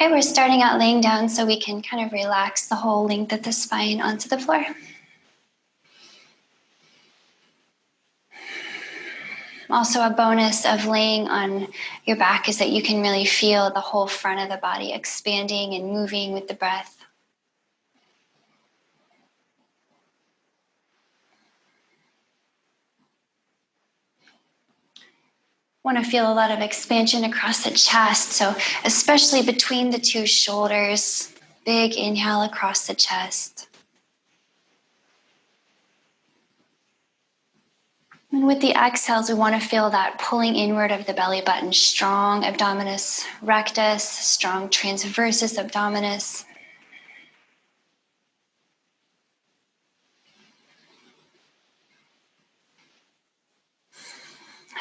Okay, we're starting out laying down so we can kind of relax the whole length of the spine onto the floor. Also, a bonus of laying on your back is that you can really feel the whole front of the body expanding and moving with the breath. Want to feel a lot of expansion across the chest, so especially between the two shoulders. Big inhale across the chest. And with the exhales, we want to feel that pulling inward of the belly button, strong abdominis rectus, strong transversus abdominis.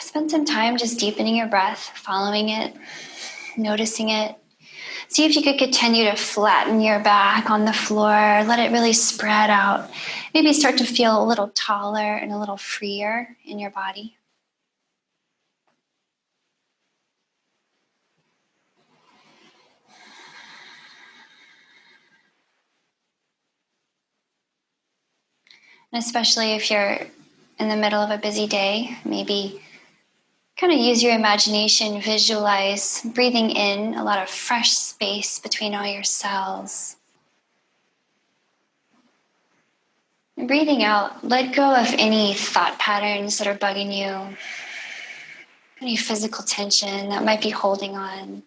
Spend some time just deepening your breath, following it, noticing it. See if you could continue to flatten your back on the floor. Let it really spread out. Maybe start to feel a little taller and a little freer in your body. And especially if you're in the middle of a busy day, maybe kind of use your imagination, visualize breathing in a lot of fresh space between all your cells. And breathing out, let go of any thought patterns that are bugging you, any physical tension that might be holding on.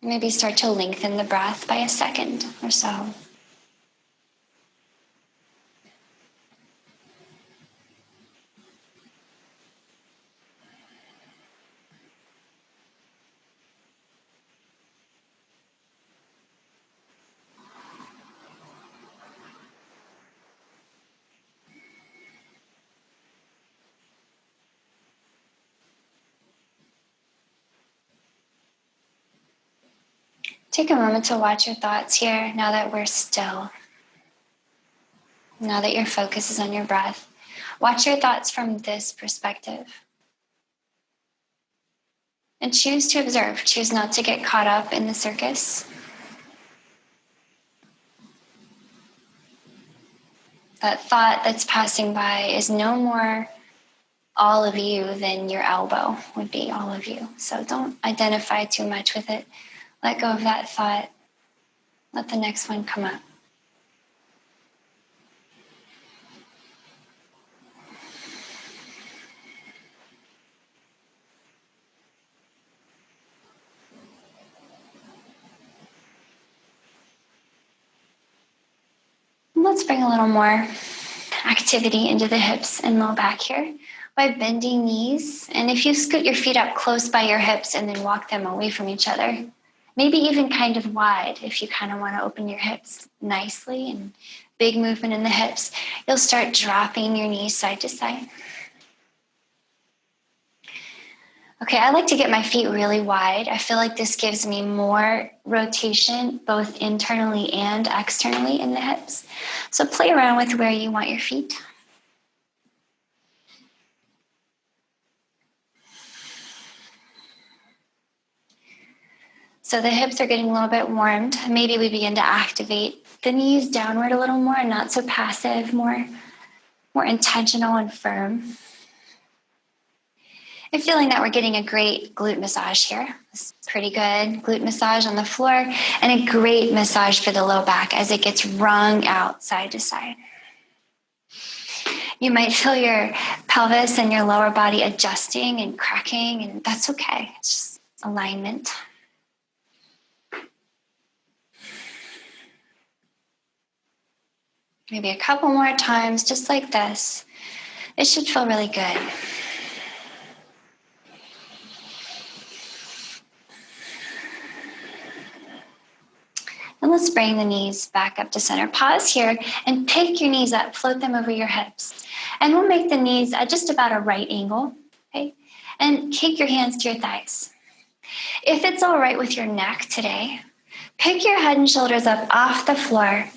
Maybe start to lengthen the breath by a second or so. Take a moment to watch your thoughts here now that we're still. Now that your focus is on your breath. Watch your thoughts from this perspective. And choose to observe. Choose not to get caught up in the circus. That thought that's passing by is no more all of you than your elbow would be all of you. So don't identify too much with it. Let go of that thought. Let the next one come up. Let's bring a little more activity into the hips and low back here by bending knees. And if you scoot your feet up close by your hips and then walk them away from each other, maybe even kind of wide if you kind of want to open your hips nicely and big movement in the hips, you'll start dropping your knees side to side. Okay, I like to get my feet really wide. I feel like this gives me more rotation, both internally and externally in the hips. So play around with where you want your feet. So the hips are getting a little bit warmed. Maybe we begin to activate the knees downward a little more, not so passive, more intentional and firm. And feeling that we're getting a great glute massage here. It's pretty good glute massage on the floor and a great massage for the low back as it gets wrung out side to side. You might feel your pelvis and your lower body adjusting and cracking, and that's okay. It's just alignment. Maybe a couple more times, just like this. It should feel really good. And let's bring the knees back up to center. Pause here and pick your knees up, float them over your hips. And we'll make the knees at just about a right angle, okay? And kick your hands to your thighs. If it's all right with your neck today, pick your head and shoulders up off the floor.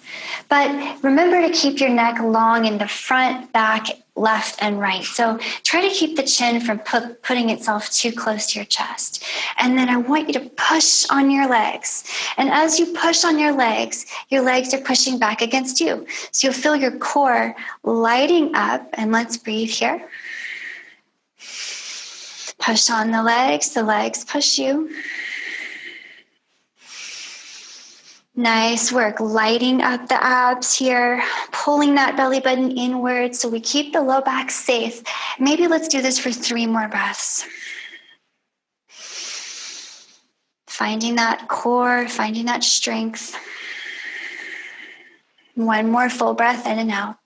But remember to keep your neck long in the front, back, left and right. So try to keep the chin from putting itself too close to your chest. And then I want you to push on your legs. And as you push on your legs are pushing back against you. So you'll feel your core lighting up. And let's breathe here. Push on the legs push you. Nice work, lighting up the abs here, pulling that belly button inward so we keep the low back safe. Maybe let's do this for 3 more breaths. Finding that core, finding that strength. 1 more full breath in and out.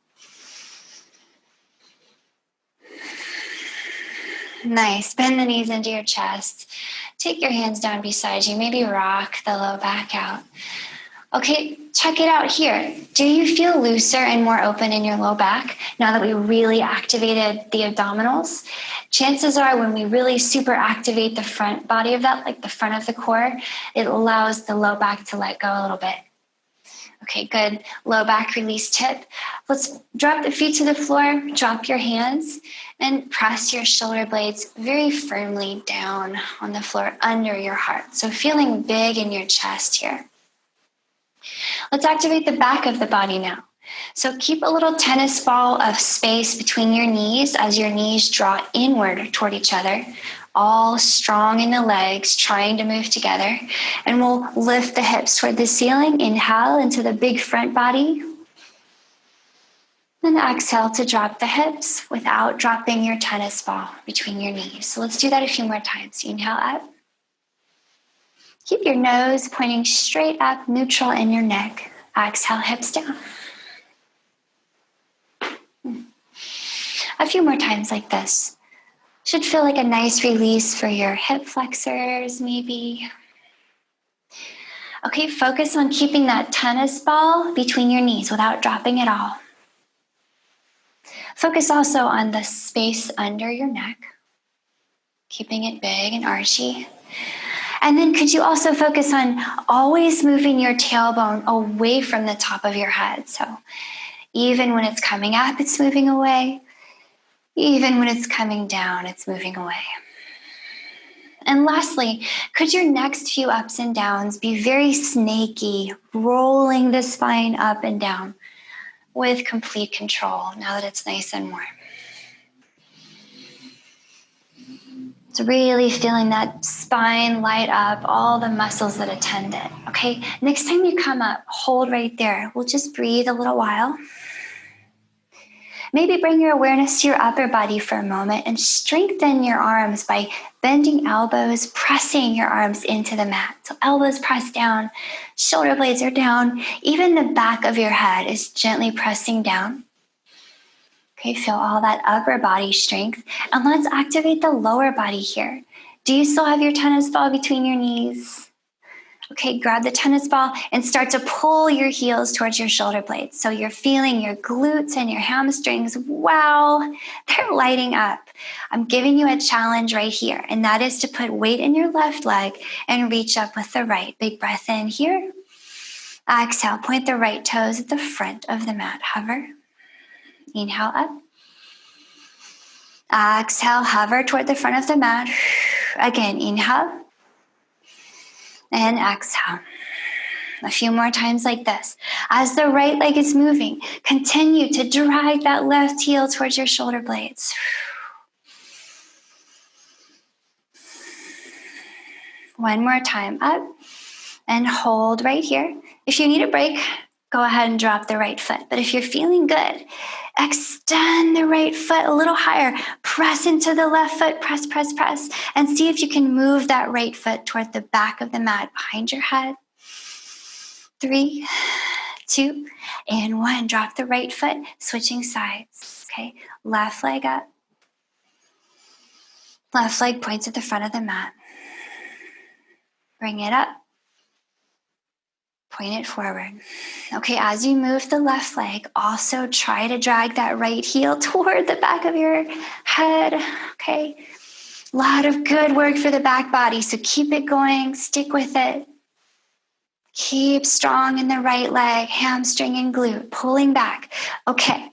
Nice. Bend the knees into your chest. Take your hands down beside you. Maybe rock the low back out. Okay, check it out here. Do you feel looser and more open in your low back now that we really activated the abdominals? Chances are when we really super activate the front body of that, like the front of the core, it allows the low back to let go a little bit. Okay, good. Low back release tip. Let's drop the feet to the floor, drop your hands, and press your shoulder blades very firmly down on the floor under your heart. So feeling big in your chest here. Let's activate the back of the body now. So keep a little tennis ball of space between your knees as your knees draw inward toward each other, all strong in the legs, trying to move together. And we'll lift the hips toward the ceiling. Inhale into the big front body. Then exhale to drop the hips without dropping your tennis ball between your knees. So let's do that a few more times. Inhale up. Keep your nose pointing straight up, neutral in your neck. Exhale, hips down. A few more times like this. Should feel like a nice release for your hip flexors, maybe. Okay, focus on keeping that tennis ball between your knees without dropping it all. Focus also on the space under your neck, keeping it big and archy. And then could you also focus on always moving your tailbone away from the top of your head? So even when it's coming up, it's moving away. Even when it's coming down, it's moving away. And lastly, could your next few ups and downs be very snaky, rolling the spine up and down with complete control now that it's nice and warm? It's really feeling that spine light up, all the muscles that attend it. Okay, next time you come up, hold right there. We'll just breathe a little while. Maybe bring your awareness to your upper body for a moment and strengthen your arms by bending elbows, pressing your arms into the mat. So elbows pressed down, shoulder blades are down, even the back of your head is gently pressing down. Okay, feel all that upper body strength. And let's activate the lower body here. Do you still have your tennis ball between your knees? Okay, grab the tennis ball and start to pull your heels towards your shoulder blades. So you're feeling your glutes and your hamstrings. Wow, they're lighting up. I'm giving you a challenge right here, and that is to put weight in your left leg and reach up with the right. Big breath in here. Exhale, point the right toes at the front of the mat. Hover. Inhale up. Exhale, hover toward the front of the mat. Again, inhale. And exhale. A few more times like this. As the right leg is moving, continue to drag that left heel towards your shoulder blades. One more time, up and hold right here. If you need a break, go ahead and drop the right foot. But if you're feeling good, extend the right foot a little higher. Press into the left foot, press, press, press. And see if you can move that right foot toward the back of the mat behind your head. 3, 2, and 1. Drop the right foot, switching sides. Okay, left leg up. Left leg points at the front of the mat. Bring it up. Point it forward. Okay, as you move the left leg, also try to drag that right heel toward the back of your head. Okay, a lot of good work for the back body, so keep it going, stick with it. Keep strong in the right leg, hamstring and glute, pulling back. Okay,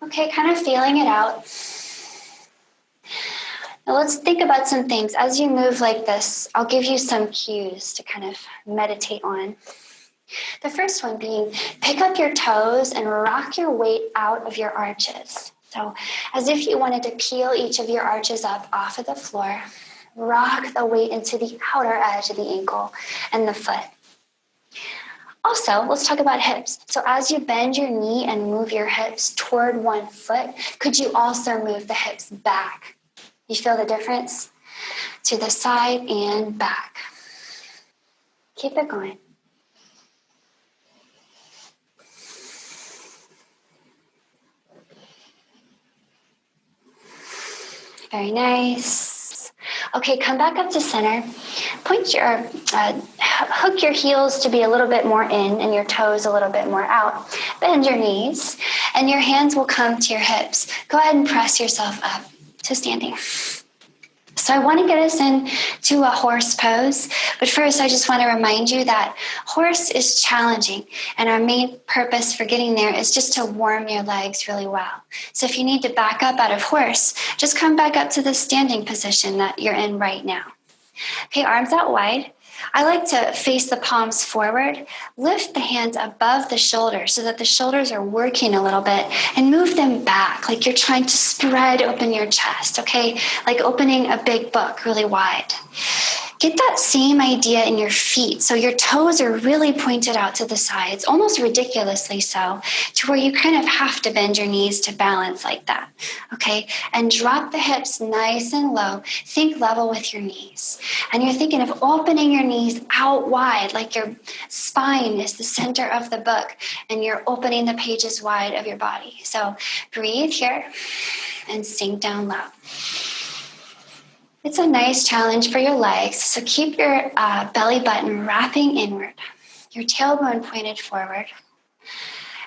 Okay, kind of feeling it out. Now let's think about some things. As you move like this, I'll give you some cues to kind of meditate on. The first one being pick up your toes and rock your weight out of your arches. So as if you wanted to peel each of your arches up off of the floor, rock the weight into the outer edge of the ankle and the foot. Also, let's talk about hips. So as you bend your knee and move your hips toward one foot, could you also move the hips back? You feel the difference? To the side and back. Keep it going. Very nice. Okay, come back up to center. Point your, hook your heels to be a little bit more in and your toes a little bit more out. Bend your knees and your hands will come to your hips. Go ahead and press yourself up to standing. So I want to get us into a horse pose, but first I just want to remind you that horse is challenging, and our main purpose for getting there is just to warm your legs really well. So if you need to back up out of horse, just come back up to the standing position that you're in right now. Okay, arms out wide. I like to face the palms forward, lift the hands above the shoulders so that the shoulders are working a little bit, and move them back like you're trying to spread open your chest, okay? Like opening a big book really wide. Get that same idea in your feet. So your toes are really pointed out to the sides, almost ridiculously so, to where you kind of have to bend your knees to balance like that, okay? And drop the hips nice and low. Think level with your knees. And you're thinking of opening your knees out wide, like your spine is the center of the book, and you're opening the pages wide of your body. So breathe here and sink down low. It's a nice challenge for your legs, so keep your belly button wrapping inward, your tailbone pointed forward.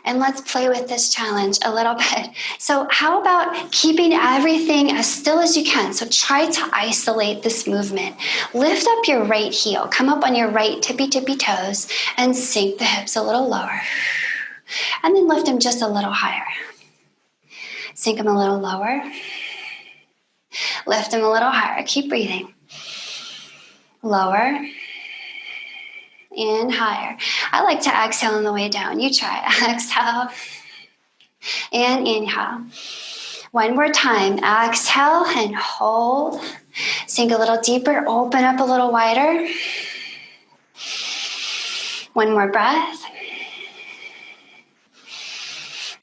And let's play with this challenge a little bit. So how about keeping everything as still as you can? So try to isolate this movement. Lift up your right heel, come up on your right tippy toes, and sink the hips a little lower. And then lift them just a little higher. Sink them a little lower. Lift them a little higher. Keep breathing. Lower and higher. I like to exhale on the way down. You try. Exhale and inhale. One more time. Exhale and hold. Sink a little deeper. Open up a little wider. One more breath.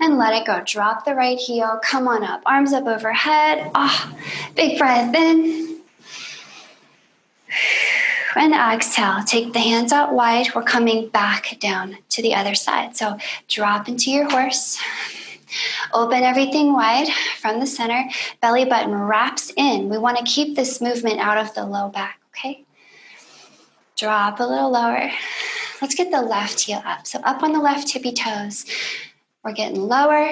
And let it go. Drop the right heel. Come on up. Arms up overhead. Big breath in. And exhale. Take the hands out wide. We're coming back down to the other side. So drop into your horse. Open everything wide from the center. Belly button wraps in. We want to keep this movement out of the low back, okay? Drop a little lower. Let's get the left heel up. So up on the left tippy toes. We're getting lower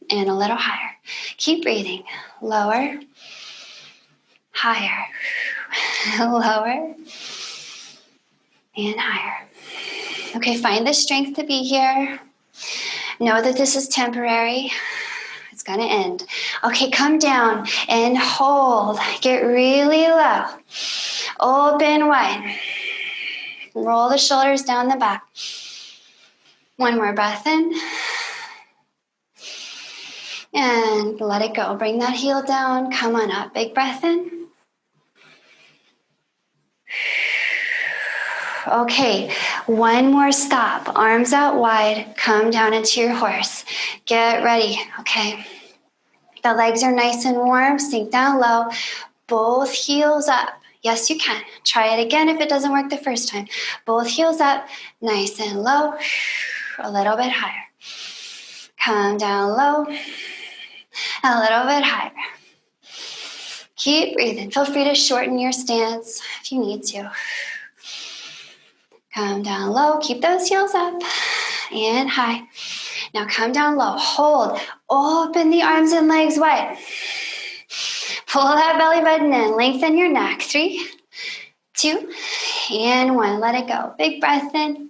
and a little higher. Keep breathing. Lower, higher, lower, and higher. Okay, find the strength to be here. Know that this is temporary. It's going to end. Okay, come down and hold. Get really low. Open wide. Roll the shoulders down the back. One more breath in. And let it go. Bring that heel down. Come on up. Big breath in. Okay, one more stop. Arms out wide. Come down into your horse. Get ready. Okay. The legs are nice and warm. Sink down low. Both heels up. Yes, you can. Try it again if it doesn't work the first time. Both heels up. Nice and low. A little bit higher. Come down low. A little bit higher. Keep breathing. Feel free to shorten your stance if you need to. Come down low. Keep those heels up. And high. Now come down low. Hold. Open the arms and legs wide. Pull that belly button in. Lengthen your neck. 3, 2, and 1. Let it go. Big breath in.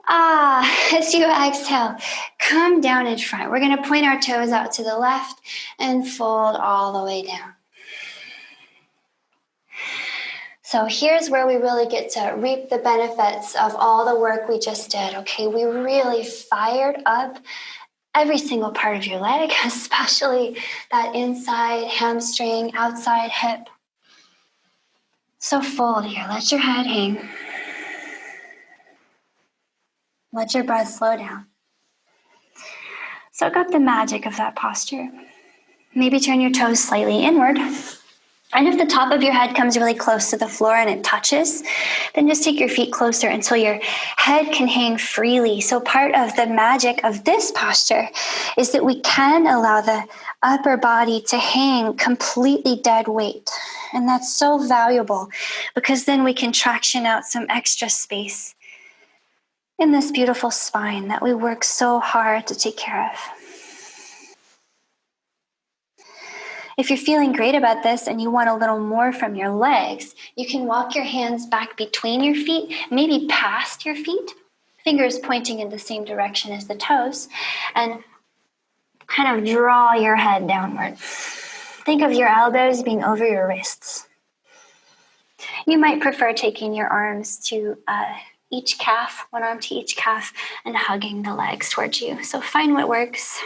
As you exhale, come down in front. We're going to point our toes out to the left and fold all the way down. So here's where we really get to reap the benefits of all the work we just did, okay? We really fired up every single part of your leg, especially that inside hamstring, outside hip. So fold here. Let your head hang. Let your breath slow down. Soak up the magic of that posture. Maybe turn your toes slightly inward. And if the top of your head comes really close to the floor and it touches, then just take your feet closer until your head can hang freely. So part of the magic of this posture is that we can allow the upper body to hang completely dead weight. And that's so valuable because then we can traction out some extra space in this beautiful spine that we work so hard to take care of. If you're feeling great about this and you want a little more from your legs, you can walk your hands back between your feet, maybe past your feet, fingers pointing in the same direction as the toes, and kind of draw your head downward. Think of your elbows being over your wrists. You might prefer taking your arms to each calf, one arm to each calf, and hugging the legs towards you. So find what works.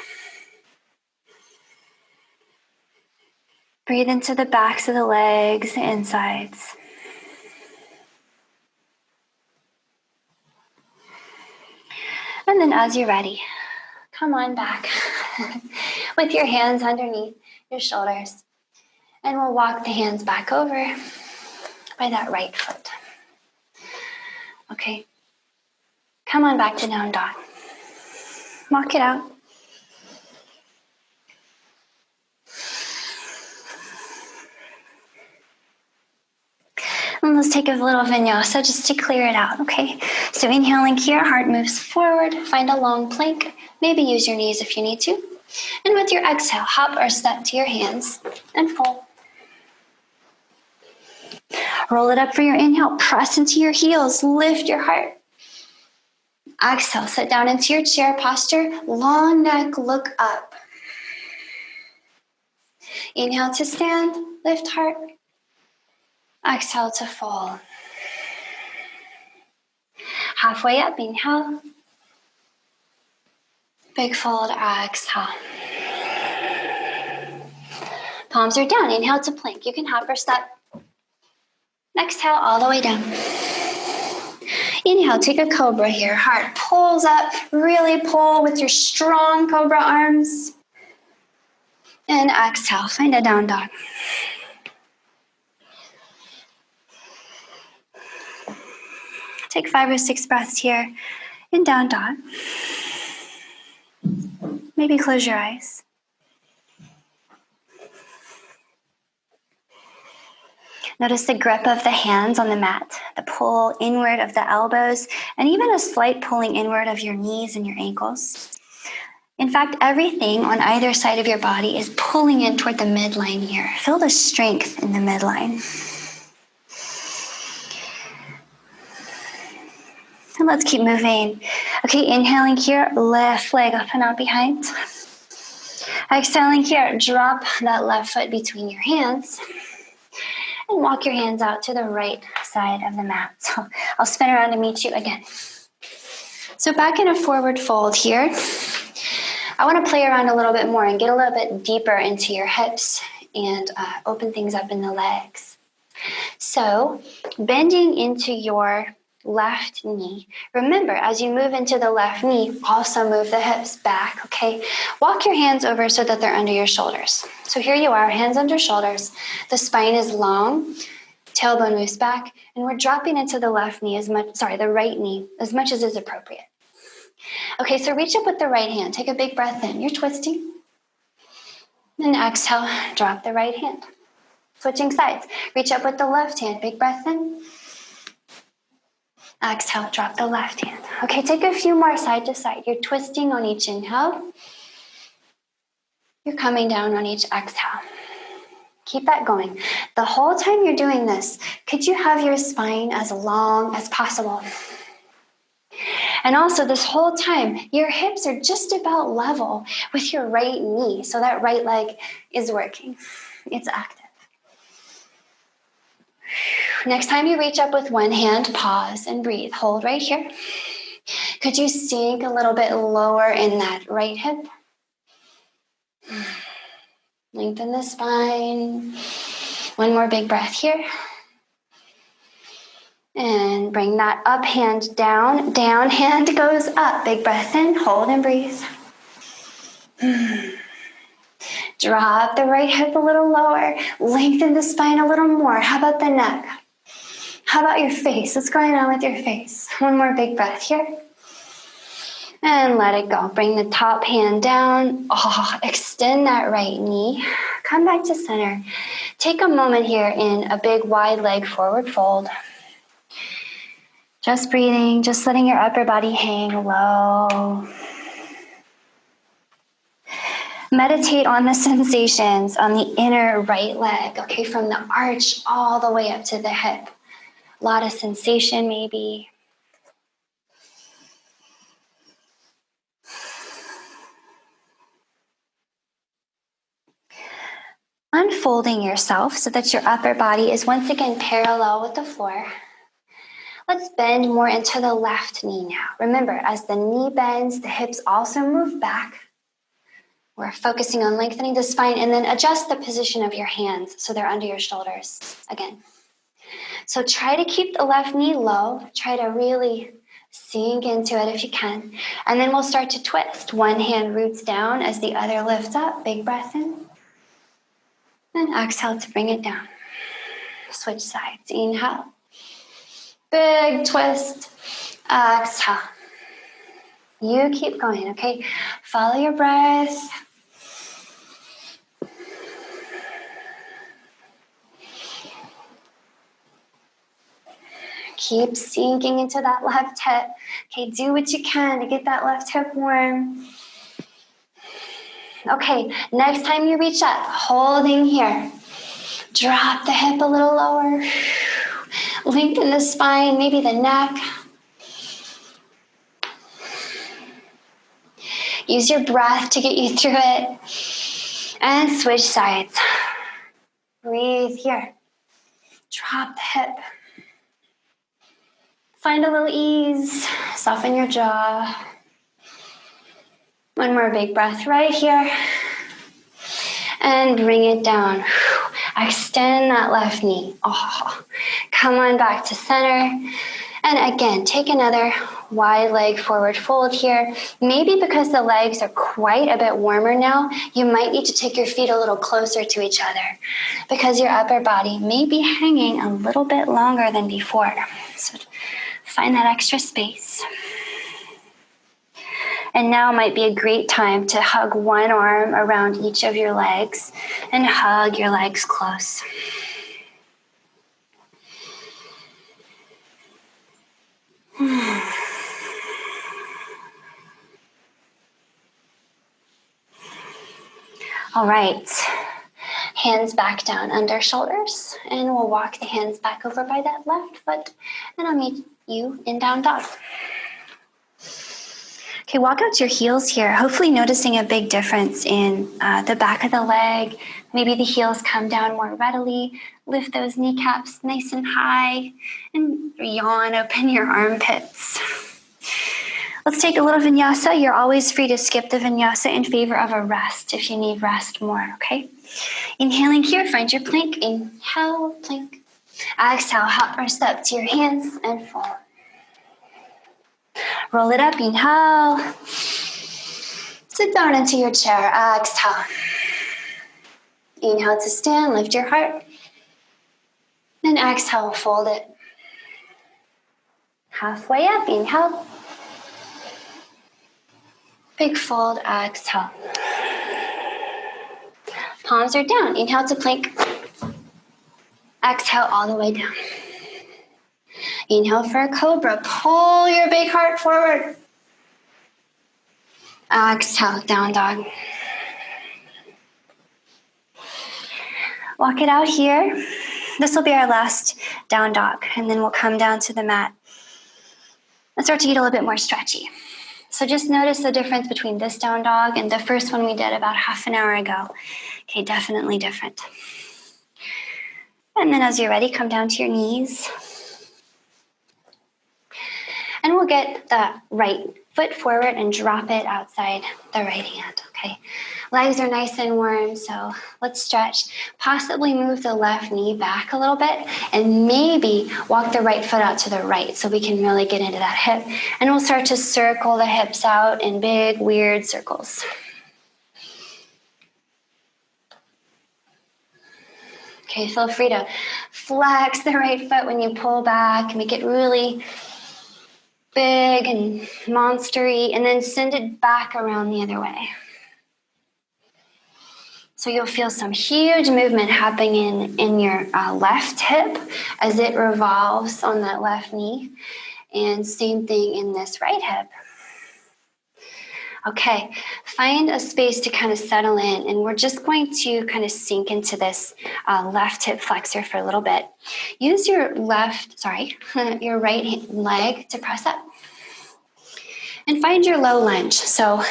Breathe into the backs of the legs, the insides. And then as you're ready, come on back with your hands underneath your shoulders. And we'll walk the hands back over by that right foot. Okay. Come on back to down dog. Walk it out. And let's take a little vinyasa just to clear it out, okay? So inhaling here, heart moves forward, find a long plank, maybe use your knees if you need to. And with your exhale, hop or step to your hands and fold. Roll it up for your inhale, press into your heels, lift your heart. Exhale, sit down into your chair posture, long neck, look up. Inhale to stand, lift heart. Exhale to fold. Halfway up, inhale. Big fold, exhale. Palms are down, inhale to plank. You can hop or step. Exhale all the way down. Inhale, take a cobra here. Heart pulls up, really pull with your strong cobra arms. And exhale, find a down dog. Take 5 or 6 breaths here in down dog. Maybe close your eyes. Notice the grip of the hands on the mat, the pull inward of the elbows, and even a slight pulling inward of your knees and your ankles. In fact, everything on either side of your body is pulling in toward the midline here. Feel the strength in the midline. And let's keep moving. Okay, inhaling here, left leg up and out behind. Exhaling here, drop that left foot between your hands. And walk your hands out to the right side of the mat. So I'll spin around to meet you again. So back in a forward fold here. I want to play around a little bit more and get a little bit deeper into your hips and open things up in the legs. So bending into your left knee. Remember, as you move into the left knee, also move the hips back, okay? Walk your hands over so that they're under your shoulders. So here you are, hands under shoulders. The spine is long, tailbone moves back, and we're dropping into the right knee as much as is appropriate. Okay, so reach up with the right hand. Take a big breath in. You're twisting. Then exhale, drop the right hand. Switching sides. Reach up with the left hand. Big breath in. Exhale, drop the left hand. Okay, take a few more side to side. You're twisting on each inhale. You're coming down on each exhale. Keep that going. The whole time you're doing this, could you have your spine as long as possible? And also this whole time, your hips are just about level with your right knee. So that right leg is working. It's active. Next time you reach up with one hand, pause and breathe. Hold right here. Could you sink a little bit lower in that right hip? Lengthen the spine. One more big breath here. And bring that up hand down. Down hand goes up. Big breath in. Hold and breathe. Drop the right hip a little lower. Lengthen the spine a little more. How about the neck? How about your face? What's going on with your face? One more big breath here. And let it go. Bring the top hand down. Extend that right knee. Come back to center. Take a moment here in a big wide leg forward fold. Just breathing, just letting your upper body hang low. Meditate on the sensations on the inner right leg, okay, from the arch all the way up to the hip. A lot of sensation maybe. Unfolding yourself so that your upper body is once again parallel with the floor. Let's bend more into the left knee now. Remember, as the knee bends, the hips also move back. We're focusing on lengthening the spine, and then adjust the position of your hands so they're under your shoulders again. So try to keep the left knee low. Try to really sink into it if you can. And then we'll start to twist. One hand roots down as the other lifts up. Big breath in. And exhale to bring it down. Switch sides. Inhale. Big twist. Exhale. You keep going, okay? Follow your breath. Keep sinking into that left hip. Okay, do what you can to get that left hip warm. Okay, next time you reach up, holding here. Drop the hip a little lower. Lengthen the spine, maybe the neck. Use your breath to get you through it. And switch sides. Breathe here. Drop the hip. Find a little ease. Soften your jaw. One more big breath right here. And bring it down. Extend that left knee. Come on back to center. And again, take another wide leg forward fold here. Maybe because the legs are quite a bit warmer now, you might need to take your feet a little closer to each other because your upper body may be hanging a little bit longer than before. So find that extra space. And now might be a great time to hug one arm around each of your legs and hug your legs close. All right, hands back down under shoulders, and we'll walk the hands back over by that left foot, and I'll meet you in down dog. Okay, walk out your heels here, hopefully noticing a big difference in the back of the leg. Maybe the heels come down more readily. Lift those kneecaps nice and high, and yawn, open your armpits. Let's take a little vinyasa. You're always free to skip the vinyasa in favor of a rest if you need rest more, okay? Inhaling here, find your plank. Inhale, plank. Exhale, hop rest up to your hands and forward. Roll it up, inhale. Sit down into your chair, exhale. Inhale to stand, lift your heart. Then exhale, fold it. Halfway up, inhale. Big fold, exhale. Palms are down, inhale to plank. Exhale all the way down. Inhale for a cobra, pull your big heart forward. Exhale, down dog. Walk it out here. This will be our last down dog, and then we'll come down to the mat. and start to get a little bit more stretchy. So just notice the difference between this down dog and the first one we did about half an hour ago. Okay, definitely different. And then as you're ready, come down to your knees. And we'll get the right foot forward and drop it outside the right hand, okay? Legs are nice and warm, so let's stretch. Possibly move the left knee back a little bit and maybe walk the right foot out to the right so we can really get into that hip. And we'll start to circle the hips out in big, weird circles. Okay, feel free to flex the right foot when you pull back, make it really big and monstery, and then send it back around the other way. So you'll feel some huge movement happening in your left hip as it revolves on that left knee, and same thing in this right hip. Okay, find a space to kind of settle in, and we're just going to kind of sink into this left hip flexor for a little bit. Use your your right leg to press up. And find your low lunge. So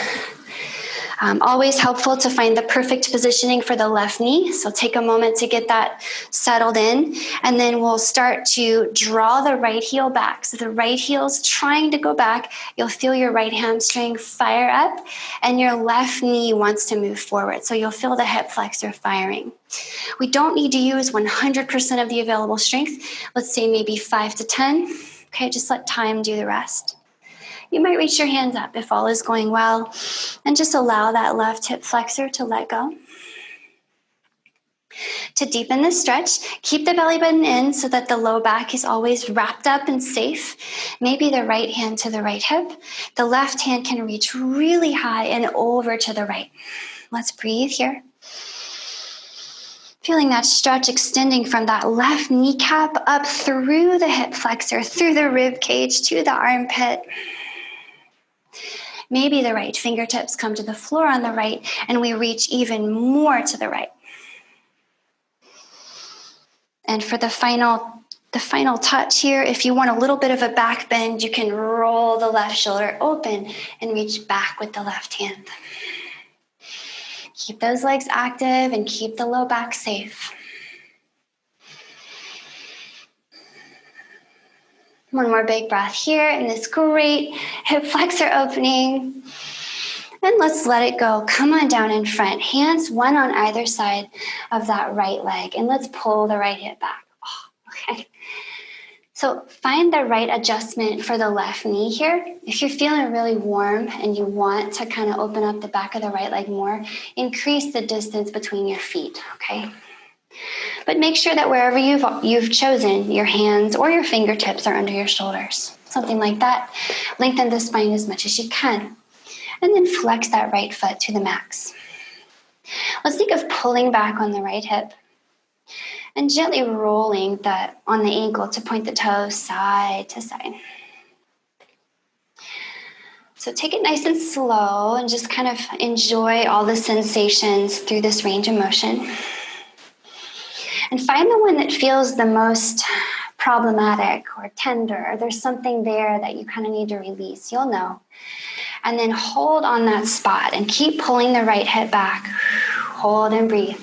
always helpful to find the perfect positioning for the left knee. So take a moment to get that settled in. And then we'll start to draw the right heel back. So the right heel's trying to go back. You'll feel your right hamstring fire up. And your left knee wants to move forward. So you'll feel the hip flexor firing. We don't need to use 100% of the available strength. Let's say maybe 5 to 10. Okay, just let time do the rest. You might reach your hands up if all is going well, and just allow that left hip flexor to let go. To deepen the stretch, keep the belly button in so that the low back is always wrapped up and safe. Maybe the right hand to the right hip. The left hand can reach really high and over to the right. Let's breathe here. Feeling that stretch extending from that left kneecap up through the hip flexor, through the rib cage to the armpit. Maybe the right fingertips come to the floor on the right, and we reach even more to the right. And for the final touch here, if you want a little bit of a back bend, you can roll the left shoulder open and reach back with the left hand. Keep those legs active and keep the low back safe. One more big breath here in this great hip flexor opening. And let's let it go. Come on down in front. Hands one on either side of that right leg. And let's pull the right hip back. Oh, okay. So find the right adjustment for the left knee here. If you're feeling really warm and you want to kind of open up the back of the right leg more, increase the distance between your feet, okay? But make sure that wherever you've chosen, your hands or your fingertips are under your shoulders. Something like that. Lengthen the spine as much as you can. And then flex that right foot to the max. Let's think of pulling back on the right hip and gently rolling on the ankle to point the toes side to side. So take it nice and slow and just kind of enjoy all the sensations through this range of motion. And find the one that feels the most problematic or tender, or there's something there that you kind of need to release. You'll know. And then hold on that spot and keep pulling the right hip back. Hold and breathe.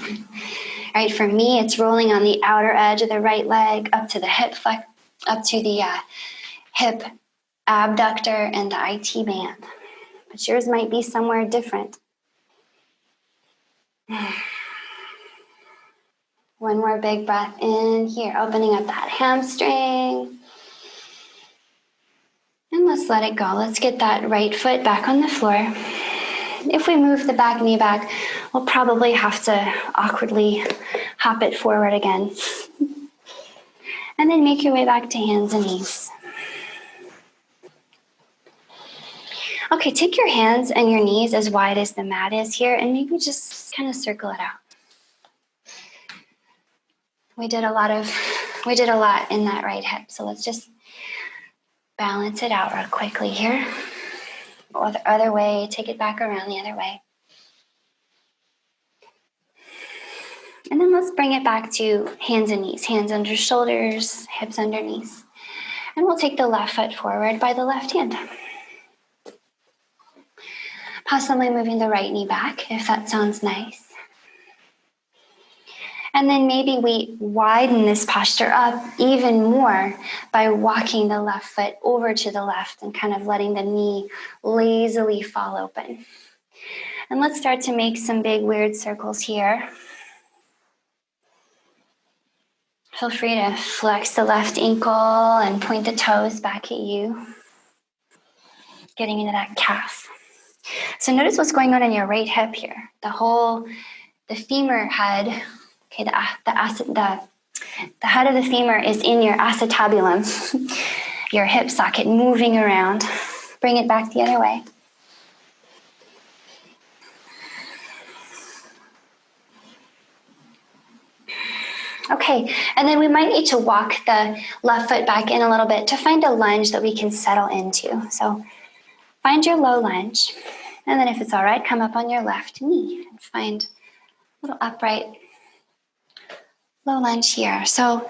All right, for me, it's rolling on the outer edge of the right leg up to the hip up to the hip abductor and the IT band. But yours might be somewhere different. One more big breath in here, opening up that hamstring. And let's let it go. Let's get that right foot back on the floor. If we move the back knee back, we'll probably have to awkwardly hop it forward again. And then make your way back to hands and knees. Okay, take your hands and your knees as wide as the mat is here, and maybe just kind of circle it out. We did a lot in that right hip, so let's just balance it out real quickly here. Or the other way, take it back around the other way. And then let's bring it back to hands and knees. Hands under shoulders, hips underneath. And we'll take the left foot forward by the left hand. Possibly moving the right knee back if that sounds nice. And then maybe we widen this posture up even more by walking the left foot over to the left and kind of letting the knee lazily fall open. And let's start to make some big weird circles here. Feel free to flex the left ankle and point the toes back at you. Getting into that calf. So notice what's going on in your right hip here. The femur head, okay, the head of the femur is in your acetabulum, your hip socket moving around. Bring it back the other way. Okay, and then we might need to walk the left foot back in a little bit to find a lunge that we can settle into. So find your low lunge, and then if it's all right, come up on your left knee and find a little upright low lunge here. So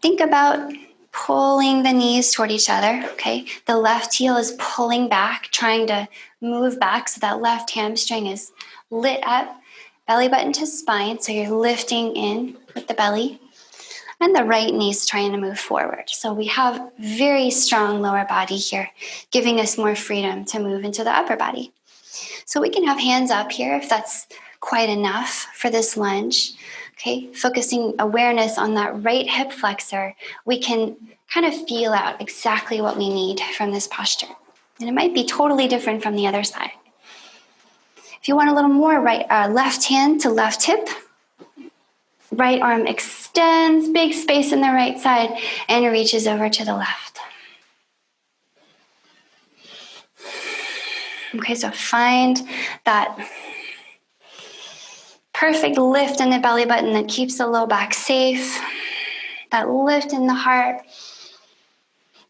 think about pulling the knees toward each other, okay? The left heel is pulling back, trying to move back so that left hamstring is lit up, belly button to spine, so you're lifting in with the belly. And the right knee is trying to move forward. So we have very strong lower body here, giving us more freedom to move into the upper body. So we can have hands up here if that's quite enough for this lunge. Okay, focusing awareness on that right hip flexor, we can kind of feel out exactly what we need from this posture. And it might be totally different from the other side. If you want a little more, left hand to left hip. Right arm extends, big space in the right side, and reaches over to the left. Okay, so find that perfect lift in the belly button that keeps the low back safe. That lift in the heart.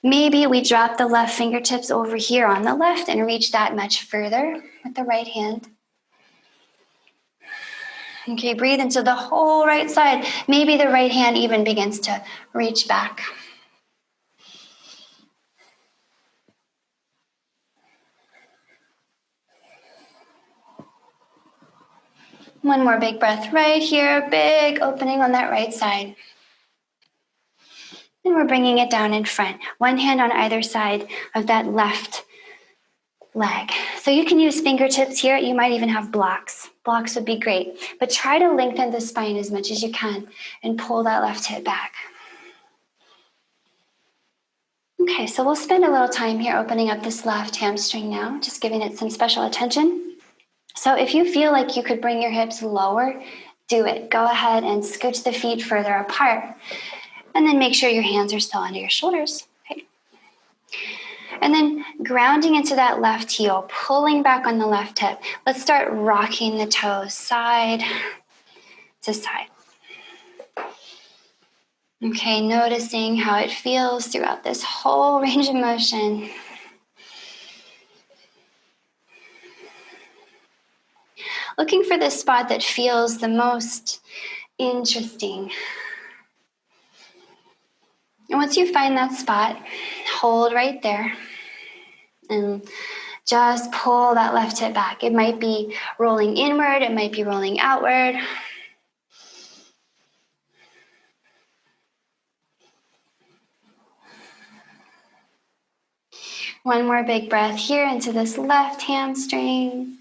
Maybe we drop the left fingertips over here on the left and reach that much further with the right hand. Okay, breathe into the whole right side. Maybe the right hand even begins to reach back. One more big breath right here. Big opening on that right side. And we're bringing it down in front. One hand on either side of that left leg. So you can use fingertips here. You might even have blocks. Blocks would be great. But try to lengthen the spine as much as you can and pull that left hip back. Okay, so we'll spend a little time here opening up this left hamstring now, just giving it some special attention. So if you feel like you could bring your hips lower, do it. Go ahead and scooch the feet further apart. And then make sure your hands are still under your shoulders. Okay. And then grounding into that left heel, pulling back on the left hip. Let's start rocking the toes side to side. Okay, noticing how it feels throughout this whole range of motion. Looking for the spot that feels the most interesting. And once you find that spot, hold right there and just pull that left hip back. It might be rolling inward, it might be rolling outward. One more big breath here into this left hamstring.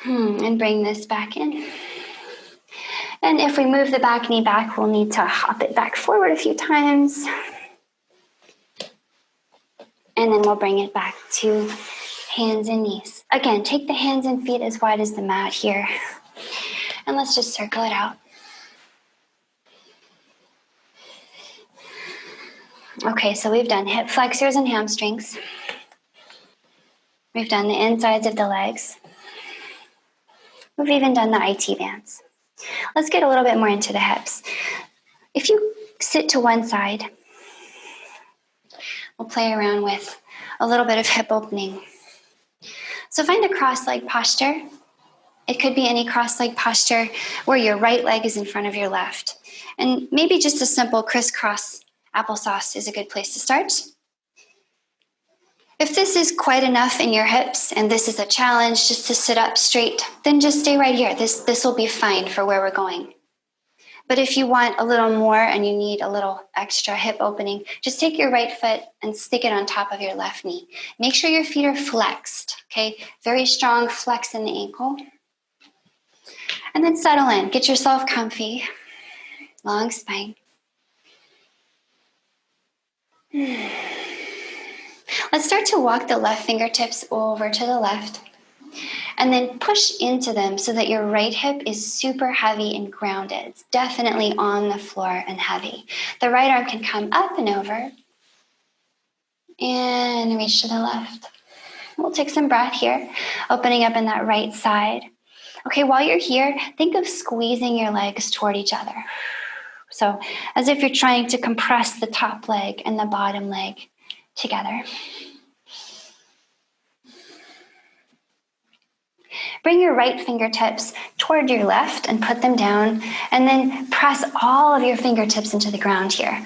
And bring this back in. And if we move the back knee back, we'll need to hop it back forward a few times. And then we'll bring it back to hands and knees. Again, take the hands and feet as wide as the mat here. And let's just circle it out. Okay, so we've done hip flexors and hamstrings. We've done the insides of the legs. We've even done the IT bands. Let's get a little bit more into the hips. If you sit to one side, we'll play around with a little bit of hip opening. So find a cross-leg posture. It could be any cross-leg posture where your right leg is in front of your left. And maybe just a simple crisscross applesauce is a good place to start. If this is quite enough in your hips and this is a challenge just to sit up straight, then just stay right here. This will be fine for where we're going. But if you want a little more and you need a little extra hip opening, just take your right foot and stick it on top of your left knee. Make sure your feet are flexed, okay? Very strong flex in the ankle. And then settle in. Get yourself comfy. Long spine. Let's start to walk the left fingertips over to the left. And then push into them so that your right hip is super heavy and grounded. It's definitely on the floor and heavy. The right arm can come up and over. And reach to the left. We'll take some breath here, opening up in that right side. Okay, while you're here, think of squeezing your legs toward each other. So as if you're trying to compress the top leg and the bottom leg together. Bring your right fingertips toward your left and put them down, and then press all of your fingertips into the ground here.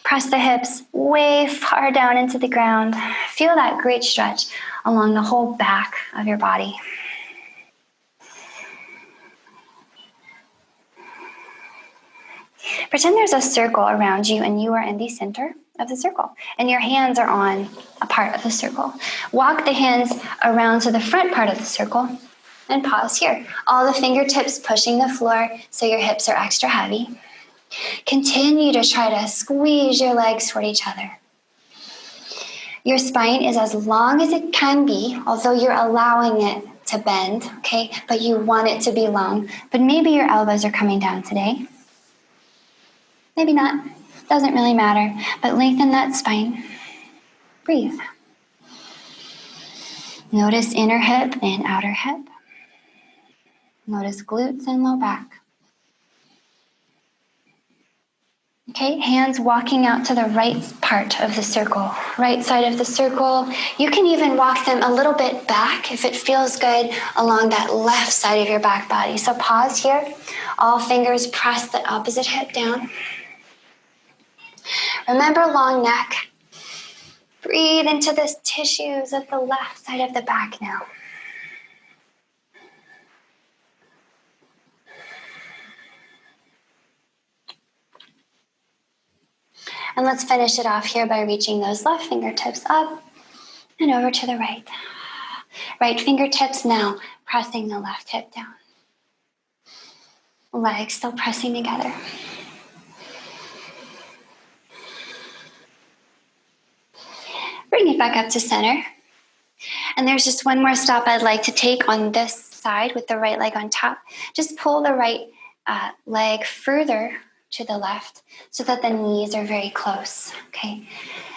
Press the hips way far down into the ground. Feel that great stretch along the whole back of your body. Pretend there's a circle around you and you are in the center of the circle and your hands are on a part of the circle. Walk the hands around to the front part of the circle and pause here. All the fingertips pushing the floor so your hips are extra heavy. Continue to try to squeeze your legs toward each other. Your spine is as long as it can be, although you're allowing it to bend, okay? But you want it to be long. But maybe your elbows are coming down today. Maybe not. Doesn't really matter. But lengthen that spine. Breathe. Notice inner hip and outer hip. Notice glutes and low back. Okay, hands walking out to the right part of the circle, right side of the circle. You can even walk them a little bit back if it feels good along that left side of your back body. So pause here. All fingers press the opposite hip down. Remember long neck. Breathe into the tissues of the left side of the back now. And let's finish it off here by reaching those left fingertips up and over to the right. Right fingertips now pressing the left hip down. Legs still pressing together. Bring it back up to center. And there's just one more stop I'd like to take on this side with the right leg on top. Just pull the right leg further to the left so that the knees are very close, okay?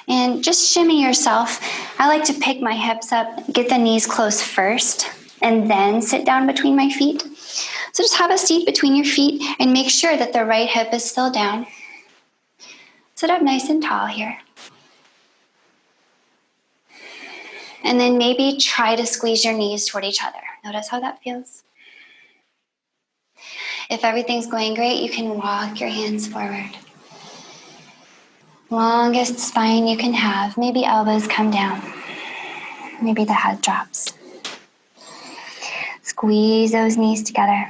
And just shimmy yourself. I like to pick my hips up, get the knees close first, and then sit down between my feet. So just have a seat between your feet and make sure that the right hip is still down. Sit up nice and tall here. And then maybe try to squeeze your knees toward each other. Notice how that feels. If everything's going great, you can walk your hands forward. Longest spine you can have. Maybe elbows come down. Maybe the head drops. Squeeze those knees together.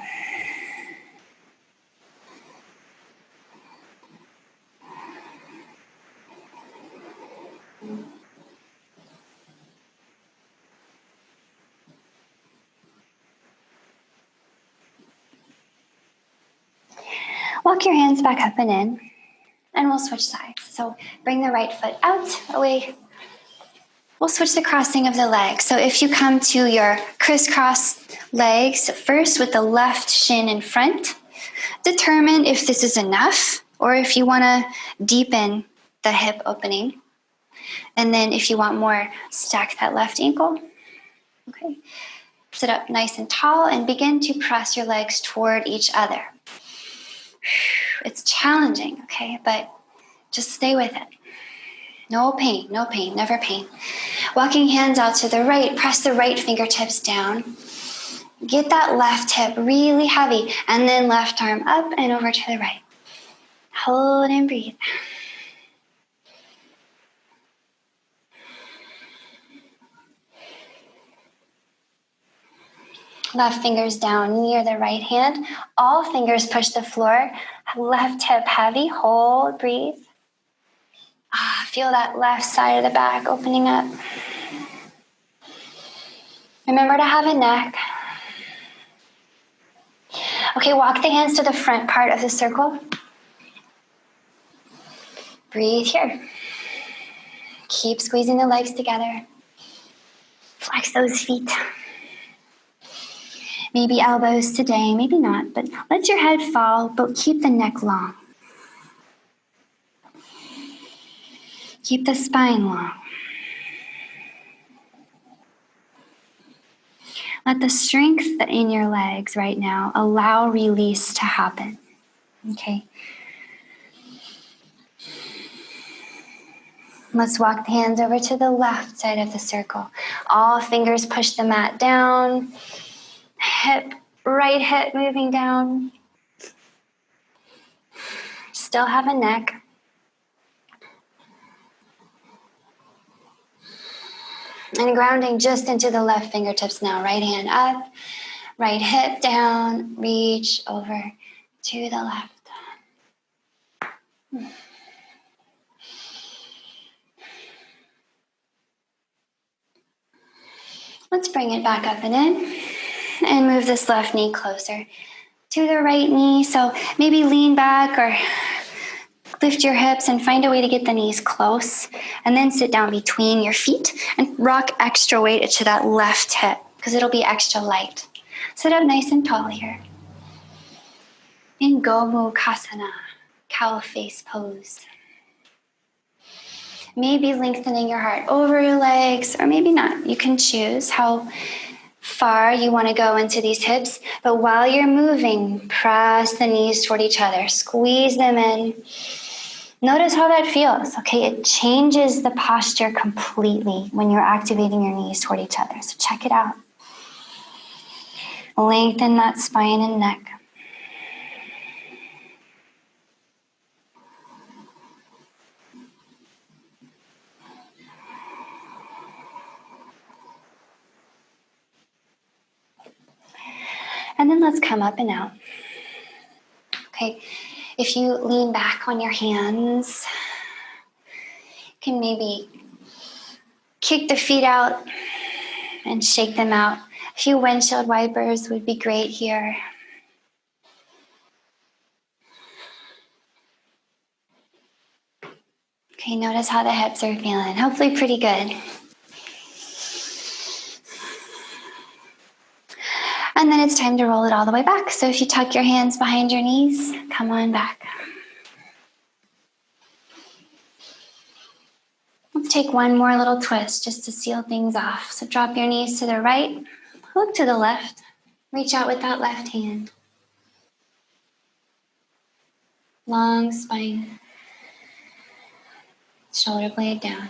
Walk your hands back up and in, and we'll switch sides. So bring the right foot out, away. We'll switch the crossing of the legs. So if you come to your crisscross legs first with the left shin in front, determine if this is enough or if you want to deepen the hip opening. And then if you want more, stack that left ankle. Okay. Sit up nice and tall and begin to press your legs toward each other. It's challenging, okay, but just stay with it. No pain, never pain. Walking hands out to the right, press the right fingertips down. Get that left hip really heavy, and then left arm up and over to the right. Hold and breathe. Left fingers down near the right hand. All fingers push the floor. Left hip heavy. Hold, breathe. Feel that left side of the back opening up. Remember to have a neck. Okay, walk the hands to the front part of the circle. Breathe here. Keep squeezing the legs together. Flex those feet. Maybe elbows today, maybe not, but let your head fall, but keep the neck long. Keep the spine long. Let the strength in your legs right now allow release to happen. Okay. Let's walk the hands over to the left side of the circle. All fingers push the mat down. Right hip moving down. Still have a neck. And grounding just into the left fingertips now. Right hand up, right hip down, reach over to the left. Let's bring it back up and in. And move this left knee closer to the right knee. So maybe lean back or lift your hips and find a way to get the knees close. And then sit down between your feet and rock extra weight to that left hip because it'll be extra light. Sit up nice and tall here. In Gomukhasana, cow face pose. Maybe lengthening your heart over your legs, or maybe not. You can choose how far you want to go into these hips, but while you're moving, press the knees toward each other. Squeeze them in. Notice how that feels, okay? It changes the posture completely when you're activating your knees toward each other. So check it out. Lengthen that spine and neck. And then let's come up and out. Okay, if you lean back on your hands, you can maybe kick the feet out and shake them out. A few windshield wipers would be great here. Okay, notice how the hips are feeling. Hopefully pretty good. And then it's time to roll it all the way back. So if you tuck your hands behind your knees, come on back. Let's take one more little twist just to seal things off. So drop your knees to the right, look to the left, reach out with that left hand. Long spine, shoulder blade down.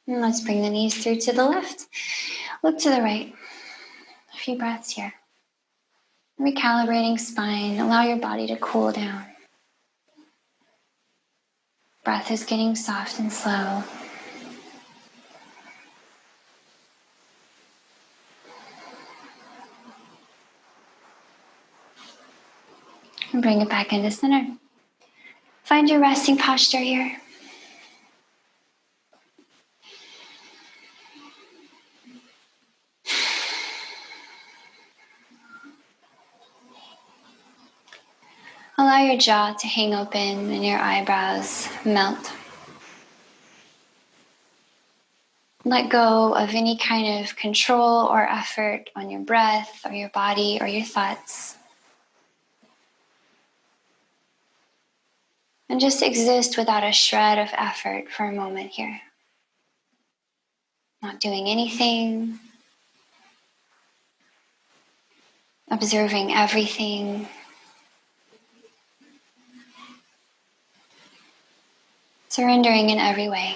And let's bring the knees through to the left. Look to the right. A few breaths here. Recalibrating spine. Allow your body to cool down. Breath is getting soft and slow. And bring it back into center. Find your resting posture here. Allow your jaw to hang open and your eyebrows melt. Let go of any kind of control or effort on your breath or your body or your thoughts. And just exist without a shred of effort for a moment here. Not doing anything. Observing everything. Surrendering in every way.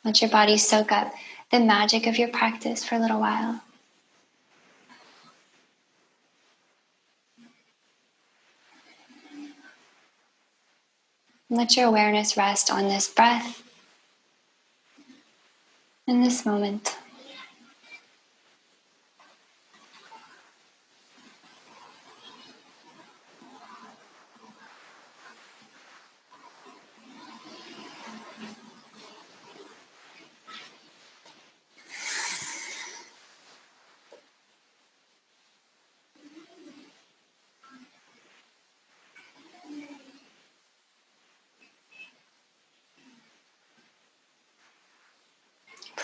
Let your body soak up the magic of your practice for a little while. Let your awareness rest on this breath in this moment.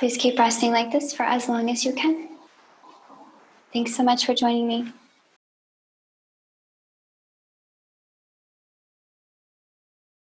Please keep resting like this for as long as you can. Thanks so much for joining me.